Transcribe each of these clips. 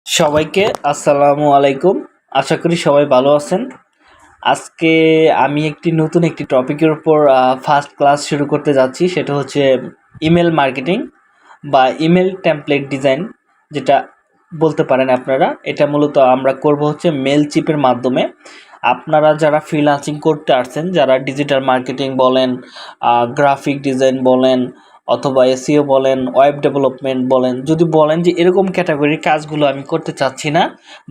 সবাইকে আসসালামু আলাইকুম। আশা করি সবাই ভালো আছেন। আজকে আমি নতুন একটি টপিকের উপর ফার্স্ট ক্লাস শুরু করতে যাচ্ছি। সেটা হচ্ছে ইমেল মার্কেটিং বা ইমেল টেমপ্লেট ডিজাইন, যেটা বলতে পারেন আপনারা। এটা মূলত আমরা করব হচ্ছে মেল চিপের মাধ্যমে। আপনারা যারা ফ্রিল্যান্সিং করতে আসছেন, যারা ডিজিটাল মার্কেটিং বলেন, গ্রাফিক ডিজাইন বলেন, অথবা এসইও বলেন, ওয়েব ডেভেলপমেন্ট বলেন, যদি বলেন যে এরকম ক্যাটাগরির কাজগুলো আমি করতে চাচ্ছি না,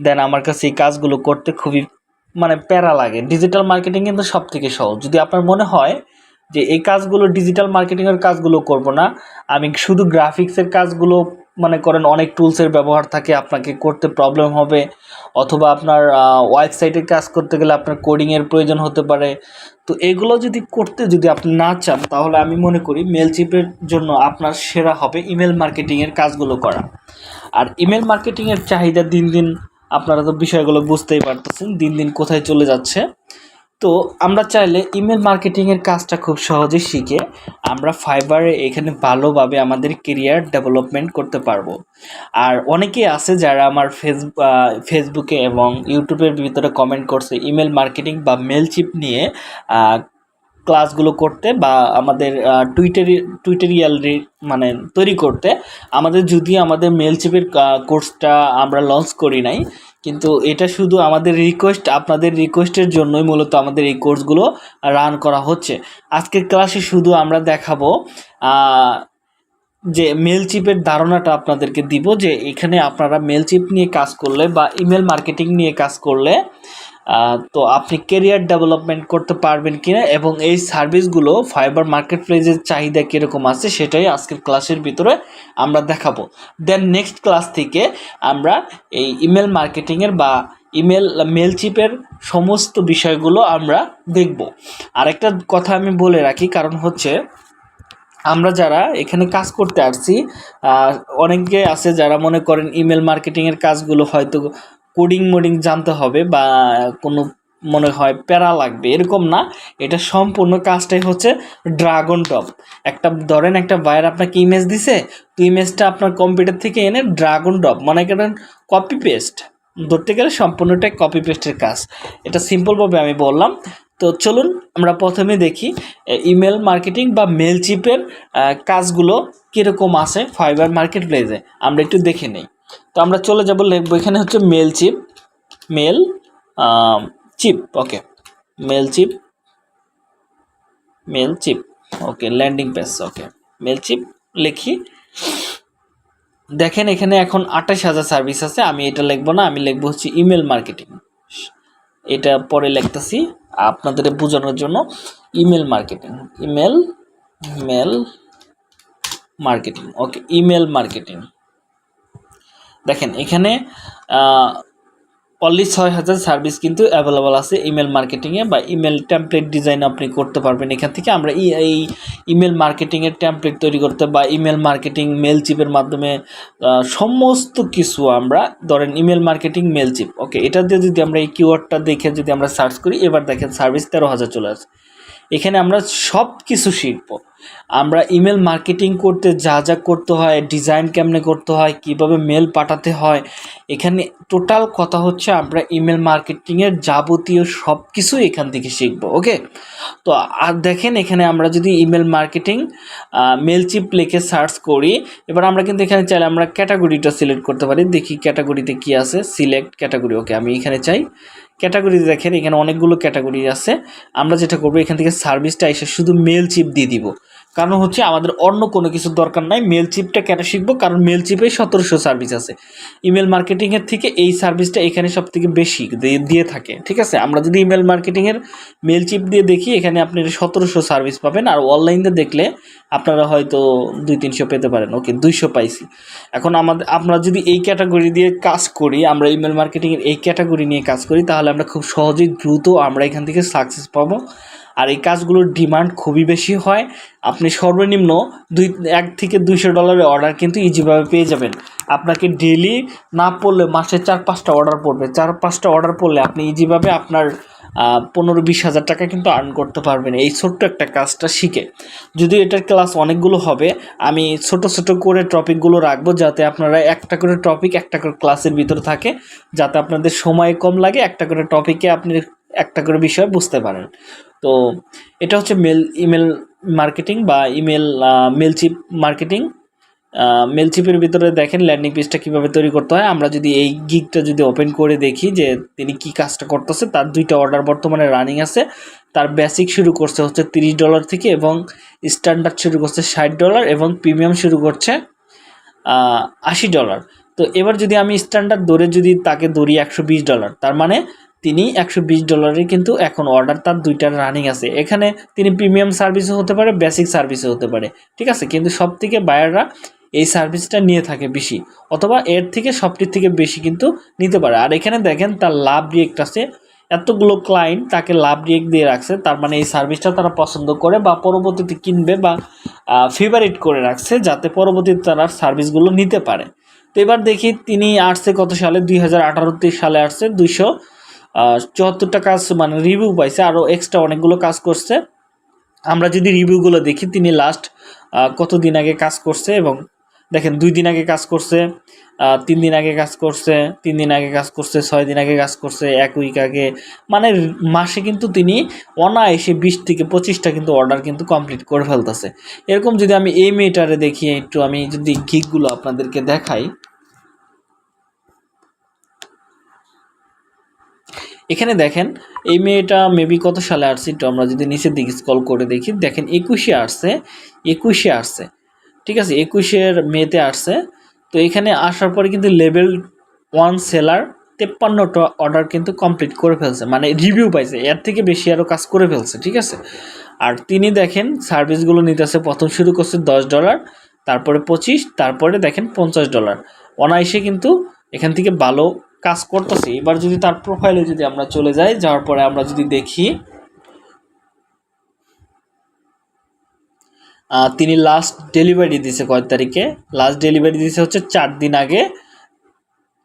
দেন আমার কাছে এই কাজগুলো করতে খুবই প্যারা লাগে। ডিজিটাল মার্কেটিং কিন্তু সব থেকে সহজ। যদি আপনার মনে হয় যে এই কাজগুলো ডিজিটাল মার্কেটিংয়ের কাজগুলো করব না, আমি শুধু গ্রাফিক্সের কাজগুলো মনে করেন, অনেক টুলসের ব্যবহার থাকে, আপনাকে করতে প্রবলেম হবে, অথবা আপনার ওয়েবসাইটের কাজ করতে গেলে আপনার কোডিংয়ের প্রয়োজন হতে পারে। তো এগুলো যদি আপনি না চান, তাহলে আমি মনে করি মেলচিপের জন্য আপনার সেরা হবে ইমেল মার্কেটিংয়ের কাজগুলো করা। আর ইমেল মার্কেটিংয়ের চাহিদা দিন দিন, আপনারা তো বিষয়গুলো বুঝতেই পারতেছেন, দিন দিন কোথায় চলে যাচ্ছে। তো আমরা চাইলে ইমেল মার্কেটিংয়ের কাজটা খুব সহজে শিখে আমরা ফাইবারে এখানে ভালোভাবে আমাদের কেরিয়ার ডেভেলপমেন্ট করতে পারবো। আর অনেকেই আছে যারা আমার ফেসবুকে এবং ইউটিউবের ভিতরে কমেন্ট করছে ইমেল মার্কেটিং বা মেলচিপ নিয়ে ক্লাসগুলো করতে, বা আমাদের টুইটারিয়াল তৈরি করতে। আমাদের মেলচিপের কোর্সটা আমরা লঞ্চ করি নাই, কিন্তু এটা শুধু আমাদের রিকোয়েস্ট, আপনাদের রিকোয়েস্টের জন্যই মূলত আমাদের এই কোর্সগুলো রান করা হচ্ছে। আজকের ক্লাসে শুধু আমরা দেখাবো যে মেলচিপের ধারণাটা আপনাদেরকে দিব, যে এখানে আপনারা মেলচিপ নিয়ে কাজ করলে বা ইমেল মার্কেটিং নিয়ে কাজ করলে তো আপনি কেরিয়ার ডেভেলপমেন্ট করতে পারবেন কিনা, এবং এই সার্ভিসগুলো ফাইবার মার্কেট প্লেসের চাহিদা কীরকম আছে সেটাই আজকের ক্লাসের ভিতরে আমরা দেখাবো। দেন নেক্সট ক্লাস থেকে আমরা এই ইমেল মার্কেটিংয়ের বা মেলচিপের সমস্ত বিষয়গুলো আমরা দেখব। আরেকটা কথা আমি বলে রাখি, কারণ হচ্ছে আমরা যারা এখানে কাজ করতে আসছি, অনেকে আছে যারা মনে করেন ইমেল মার্কেটিংয়ের কাজগুলো হয়তো কোডিং জানতে হবে, বা কোনো মনে হয় প্যারা লাগবে, এরকম না। এটা সম্পূর্ণ কাজটাই হচ্ছে ড্রাগন ড্রপ। ধরেন একটা বায়ার আপনাকে ইমেজ দিছে, তো ইমেজটা আপনার কম্পিউটার থেকে এনে ড্রাগন ড্রপ মনে করেন কপি পেস্ট, ধরতে গেলে সম্পূর্ণটাই কপি পেস্টের কাজ। এটা সিম্পলভাবে আমি বললাম। তো চলুন আমরা প্রথমে দেখি ইমেল মার্কেটিং বা মেলচিপের কাজগুলো কীরকম আছে ফাইবার মার্কেট প্লেসে, আমরা একটু দেখে নেই। তো আমরা চলে যাব, লিখবো এখানে হচ্ছে মেল চিপ। ওকে, মেলচিপ ওকে, ল্যান্ডিং পেজ। ওকে, মেলচিপ লিখি। দেখেন এখানে এখন 28,000 সার্ভিস আছে। আমি এটা লিখবো না, আমি লিখবো হচ্ছে ইমেল মার্কেটিং। এটা পরে লিখতেছি আপনাদের বোঝানোর জন্য। ইমেল মার্কেটিং ওকে, ইমেল মার্কেটিং। দেখেন এখানে অনলি 6,000 সার্ভিস কিন্তু অ্যাভেলেবল আছে ইমেল মার্কেটিংয়ে, বা ইমেল টেমপ্লেট ডিজাইন আপনি করতে পারবেন এখান থেকে। আমরা এই ইমেল মার্কেটিংয়ের টেমপ্লেট তৈরি করতে, বা ইমেল মার্কেটিং মেলচিপের মাধ্যমে সমস্ত কিছু আমরা, ধরেন ইমেল মার্কেটিং মেলচিপ। ওকে, এটা দিয়ে যদি আমরা এই কিওয়ার্ডটা দেখে যদি আমরা সার্চ করি, এবার দেখেন সার্ভিস 13,000 চলে আসে। এখানে আমরা সব কিছু শিখব। আমরা ইমেল মার্কেটিং করতে যা যা করতে হয়, ডিজাইন কেমনে করতে হয়, কিভাবে মেল পাঠাতে হয়, এখানে টোটাল কথা হচ্ছে আমরা ইমেল মার্কেটিংয়ের যাবতীয় সব কিছু এখান থেকে শিখব। ওকে, তো আর দেখেন এখানে আমরা যদি ইমেল মার্কেটিং মেলচিপ লিখে সার্চ করি, এবার আমরা কিন্তু এখানে চাইলে আমরা ক্যাটাগরিটা সিলেক্ট করতে পারি। দেখি ক্যাটাগরিতে কি আছে, সিলেক্ট ক্যাটাগরি। ওকে, আমি এখানে চাই ক্যাটাগরি। দেখেন এখানে অনেকগুলো ক্যাটাগরি আছে। আমরা যেটা করবো, এখান থেকে সার্ভিসটা এসে শুধু মেলচিপ দিয়ে দিব, কারণ হচ্ছে আমাদের অন্য কোনো কিছু দরকার নাই। মেলচিপটা কেন শিখবো, কারণ মেলচিপে 1700 সার্ভিস আছে। ইমেল মার্কেটিংয়ের থেকে এই সার্ভিসটা এখানে সব থেকে বেশি দিয়ে থাকে। ঠিক আছে, আমরা যদি ইমেল মার্কেটিংয়ের মেলচিপ দিয়ে দেখি, এখানে আপনি 1700 সার্ভিস পাবেন। আর অনলাইনে দেখলে আপনারা হয়তো 200-300 পেতে পারেন। ওকে, 200 পাইছি। এখন আমরা যদি এই ক্যাটাগরি দিয়ে কাজ করি, আমরা ইমেল মার্কেটিংয়ের এই ক্যাটাগরি নিয়ে কাজ করি, তাহলে আমরা খুব সহজেই দ্রুত আমরা এখান থেকে সাকসেস পাবো। আর এই কাজগুলোর ডিমান্ড খুবই বেশি হয়। আপনি সর্বনিম্ন $1 থেকে $200 অর্ডার কিন্তু ইজিভাবে পেয়ে যাবেন। আপনাকে ডেলি না পড়লে মাসে 4-5টা অর্ডার পড়বে। 4-5টা অর্ডার পড়লে আপনি ইজিভাবে আপনার 15-20 হাজার টাকা কিন্তু আর্ন করতে পারবেন এই ছোট্ট একটা কাজটা শিখে। যদিও এটার ক্লাস অনেকগুলো হবে, আমি ছোট ছোট করে টপিকগুলো রাখবো যাতে আপনারা একটা করে টপিক একটা করে ক্লাসের ভিতরে থাকে, যাতে আপনাদের সময় কম লাগে, একটা করে টপিকে আপনি একটা করে বিষয় বুঝতে পারেন। তো এটা হচ্ছে ইমেল মার্কেটিং বা মেলচিপ মার্কেটিং। মেলচিপের ভিতরে দেখেন ল্যান্ডিং পেজটা কীভাবে তৈরি করতে হয়। আমরা যদি এই গিগটা যদি ওপেন করে দেখি যে তিনি কি কাজটা করতেছে, তার 2টা অর্ডার বর্তমানে রানিং আছে। তার বেসিক শুরু করছে হচ্ছে $30 থেকে, এবং স্ট্যান্ডার্ড শুরু করছে $60, এবং প্রিমিয়াম শুরু করছে $80। তো এবার যদি আমি স্ট্যান্ডার্ড ধরে যদি তাকে ধরি $120, তার মানে তিনি $120 কিন্তু এখন অর্ডার তার 2টা রানিং আছে। এখানে তিনি প্রিমিয়াম সার্ভিসও হতে পারে, বেসিক সার্ভিসও হতে পারে, ঠিক আছে। কিন্তু সব থেকে বায়াররা এই সার্ভিসটা নিয়ে থাকে বেশি, অথবা এর থেকে সবটির থেকে বেশি কিন্তু নিতে পারে। আর এখানে দেখেন তার লাভ রিয়েক্ট আছে, এতগুলো ক্লায়েন্ট তাকে লাভ রিয়েক্ট দিয়ে রাখছে, তার মানে এই সার্ভিসটা তারা পছন্দ করে বা পরবর্তীতে কিনবে বা ফেভারিট করে রাখছে, যাতে পরবর্তীতে তারা সার্ভিসগুলো নিতে পারে। তো এবার দেখি তিনি আসছে কত সালে, 2018 সালে আসছে, 274টা কাজ মানে রিভিউ পাইছে, আরও এক্সট্রা অনেকগুলো কাজ করছে। আমরা যদি রিভিউগুলো দেখি তিনি লাস্ট কতদিন আগে কাজ করছে, এবং দেখেন 2 দিন আগে কাজ করছে, 3 দিন আগে কাজ করছে, 3 দিন আগে কাজ করছে, 6 দিন আগে কাজ করছে, 1 উইক আগে, মানে মাসে কিন্তু তিনি অনায়াসে 20 থেকে 25টা কিন্তু অর্ডার কিন্তু কমপ্লিট করে ফেলতেছে। এরকম যদি আমি এই মেটারে দেখি, একটু আমি যদি গিগগুলো আপনাদেরকে দেখাই, এখানে দেখেন এই মেয়েটা মেবি কত সালে আসছে, একটু আমরা যদি নিচের দিকে স্ক্রল করে দেখি, দেখেন 21-এ আসছে, 21-এ আসছে, ঠিক আছে, 21-এর মেতে আসছে। তো এখানে আসার পরে কিন্তু লেভেল 1 সেলার 53টা অর্ডার কিন্তু কমপ্লিট করে ফেলছে, মানে রিভিউ পাইছে, এর থেকে বেশি আরও কাজ করে ফেলছে, ঠিক আছে। আর তিনি দেখেন সার্ভিসগুলো নিতেছে, প্রথম শুরু করছে $10, তারপরে 25, তারপরে দেখেন $50, অনায়াসে কিন্তু এখান থেকে ভালো কাজ করতেছে। এবার যদি তার প্রোফাইলে যদি আমরা চলে যাই, যাওয়ার পরে আমরা যদি দেখি তিনি লাস্ট ডেলিভারি দিয়েছে কয় তারিখে, লাস্ট ডেলিভারি দিয়েছে হচ্ছে 4 দিন আগে।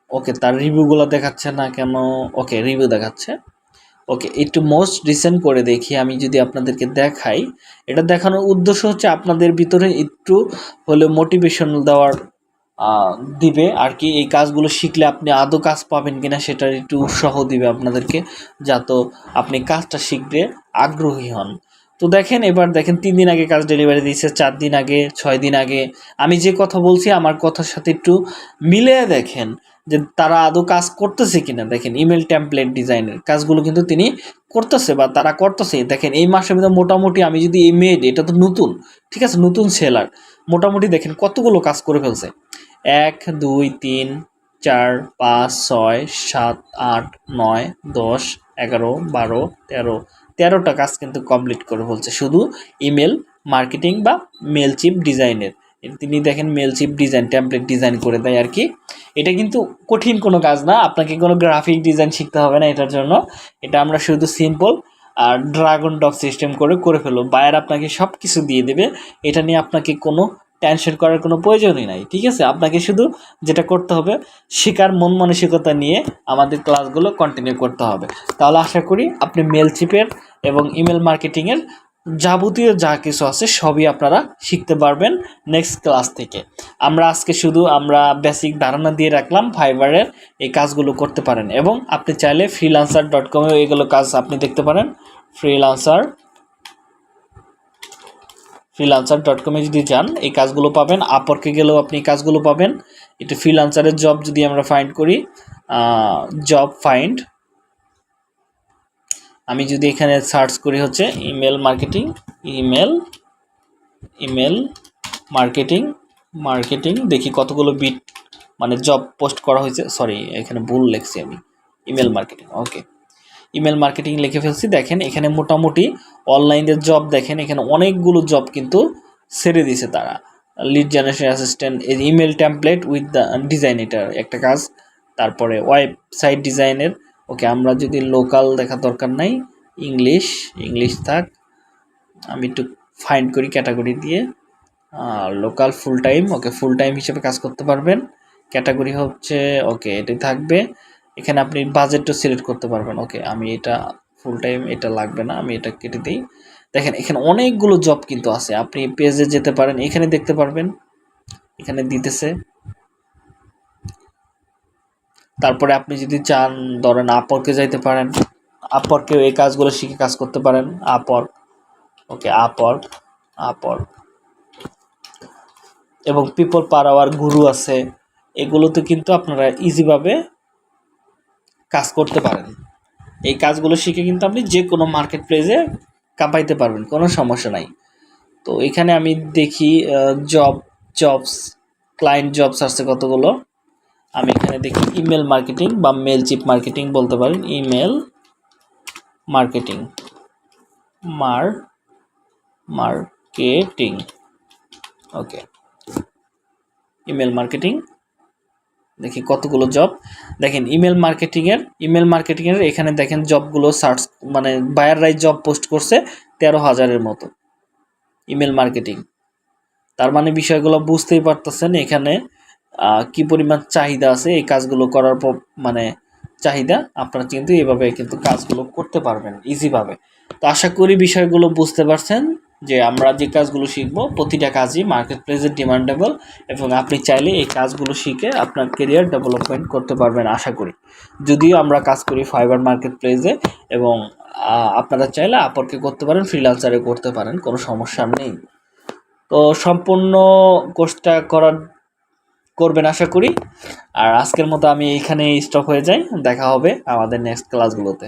ওকে, তার রিভিউগুলো দেখাচ্ছে না কেন, ওকে রিভিউ দেখাচ্ছে। ওকে, একটু মোস্ট রিসেন্ট করে দেখি, আমি যদি আপনাদেরকে দেখাই, এটা দেখানোর উদ্দেশ্য হচ্ছে আপনাদের ভিতরে একটু হলে মোটিভেশন দেওয়ার দিবে আর কি। এই কাজগুলো শিখলে আপনি আদৌ কাজ পাবেন কিনা সেটার একটু উৎসাহ দিবে আপনাদেরকে, যাতে আপনি কাজটা শিখতে আগ্রহী হন। তো দেখেন, এবার দেখেন 3 দিন আগে কাজ ডেলিভারি দিয়েছে, 4 দিন আগে, 6 দিন আগে। আমি যে কথা বলছি আমার কথার সাথে একটু মিলে দেখেন যে তারা আদৌ কাজ করতেছে কিনা। দেখেন ইমেল টেমপ্লেট ডিজাইনের কাজগুলো কিন্তু তিনি করতেছে বা তারা করতেছে। দেখেন এই মাসের মধ্যে মোটামুটি আমি যদি এই মেড, এটা তো নতুন, ঠিক আছে, নতুন সেলার, মোটামুটি দেখেন কতগুলো কাজ করে ফেলছে। 1 2 3 4 5 6 7 8 9 10 11 12 13টা কাজ কিন্তু কমপ্লিট করে ফেলছে শুধু ইমেল মার্কেটিং বা মেলচিপ ডিজাইনের। তিনি দেখেন মেলচিপ ডিজাইন টেমপ্লেট ডিজাইন করে দেয় আর কি। এটা কিন্তু কঠিন কোনো কাজ না, আপনাকে কোনো গ্রাফিক ডিজাইন শিখতে হবে না এটার জন্য। এটা আমরা শুধু সিম্পল আর ড্রাগন ডগ সিস্টেম করে ফেলবো, বায়ার আপনাকে সব কিছু দিয়ে দেবে। এটা নিয়ে আপনাকে কোনো টেনশন করার কোনো প্রয়োজনই নাই, ঠিক আছে। আপনাকে শুধু যেটা করতে হবে, শেখার মন মানসিকতা নিয়ে আমাদের ক্লাসগুলো কন্টিনিউ করতে হবে। তাহলে আশা করি আপনি মেলচিপের এবং ইমেল মার্কেটিংয়ের যাবতীয় যা কিছু আছে সবই আপনারা শিখতে পারবেন নেক্সট ক্লাস থেকে। আজকে শুধু আমরা বেসিক ধারণা দিয়ে রাখলাম, ফাইবারের এই কাজগুলো করতে পারেন, এবং আপনি চাইলে freelancer.com-এও এগুলো কাজ আপনি দেখতে পারেন। freelancer.com-এ যদি যান এই কাজগুলো পাবেন, আপওয়ার্কে গেলেও আপনি এই কাজগুলো পাবেন। এটা ফ্রিল্যান্সারের জব যদি আমরা ফাইন্ড করি, জব ফাইন্ড, আমি যদি এখানে সার্চ করি হচ্ছে ইমেল মার্কেটিং, দেখি কতগুলো বিট মানে জব পোস্ট করা হয়েছে। সরি, এখানে ভুল লিখছি আমি, ইমেল মার্কেটিং। ওকে, ইমেল মার্কেটিং লিখে ফেলছি। দেখেন এখানে মোটামুটি অনলাইনের জব, দেখেন এখানে অনেকগুলো জব কিন্তু ছেড়ে দিয়েছে তারা। Lead generation assistant, email template with the design, এটা একটা কাজ। তারপরে ওয়েবসাইট ডিজাইনের। ওকে, আমরা যদি লোকাল দেখার দরকার নাই, ইংলিশ থাক, আমি একটু ফাইন্ড করি ক্যাটাগরি দিয়ে, লোকাল ফুল টাইম। ওকে, ফুল টাইম হিসেবে কাজ করতে পারবেন। ক্যাটাগরি হচ্ছে ওকে এটাই থাকবে। এখানে আপনি বাজেটও সিলেক্ট করতে পারবেন। ওকে, আমি এটা ফুল টাইম এটা লাগবে না, আমি এটা কেটে দিই। দেখেন এখানে অনেকগুলো জব কিন্তু আছে, আপনি পেজে যেতে পারেন, এখানে দেখতে পারবেন, এখানে দিতেছে। তারপরে আপনি যদি চান ধরেন আপওয়ার্কে যাইতে পারেন, আপওয়ার্কে এই কাজগুলো শিখে কাজ করতে পারেন। আপওয়ার্ক, ওকে আপওয়ার্ক, আপওয়ার্ক এবং পিপল পার আওয়ার, গুরু আছে, এগুলোতে কিন্তু আপনারা ইজিভাবে কাজ করতে পারেন। এই কাজগুলো শিখে কিন্তু আপনি যে কোনো মার্কেট প্লেসে কাঁপাইতে পারবেন, কোনো সমস্যা নাই। তো এখানে আমি দেখি জবস, ক্লায়েন্ট জবস আছে কতগুলো। আমি এখানে দেখি ইমেল মার্কেটিং বা মেল চিপ মার্কেটিং বলতে পারেন, ইমেল মার্কেটিং, মার্কেটিং, ওকে ইমেল মার্কেটিং। দেখি কতগুলো জব। দেখেন ইমেল মার্কেটিংয়ের এখানে দেখেন জবগুলো সার্চ, মানে বায়াররাই জব পোস্ট করছে 13,000-এর মতো ইমেল মার্কেটিং। তার মানে বিষয়গুলো বুঝতেই পারতেছেন এখানে কি পরিমাণ চাহিদা আছে এই কাজগুলো করার পর, মানে চাহিদা। আপনারা কিন্তু এভাবে কিন্তু কাজগুলো করতে পারবেন ইজিভাবে। তো আশা করি বিষয়গুলো বুঝতে পারছেন যে আমরা যে কাজগুলো শিখব প্রতিটা কাজই মার্কেট প্লেসে ডিমান্ডেবল, এবং আপনি চাইলে এই কাজগুলো শিখে আপনার কেরিয়ার ডেভেলপমেন্ট করতে পারবেন আশা করি। যদিও আমরা কাজ করি ফাইবার মার্কেট প্লেসে, এবং আপনারা চাইলে আপওয়ার্কে করতে পারেন, ফ্রিল্যান্সারে করতে পারেন, কোনো সমস্যা নেই। তো সম্পূর্ণ কোর্সটা করবেন আশা করি। আর আজকের মতো আমি এইখানে স্টপ হয়ে যাই, দেখা হবে আমাদের নেক্সট ক্লাসগুলোতে।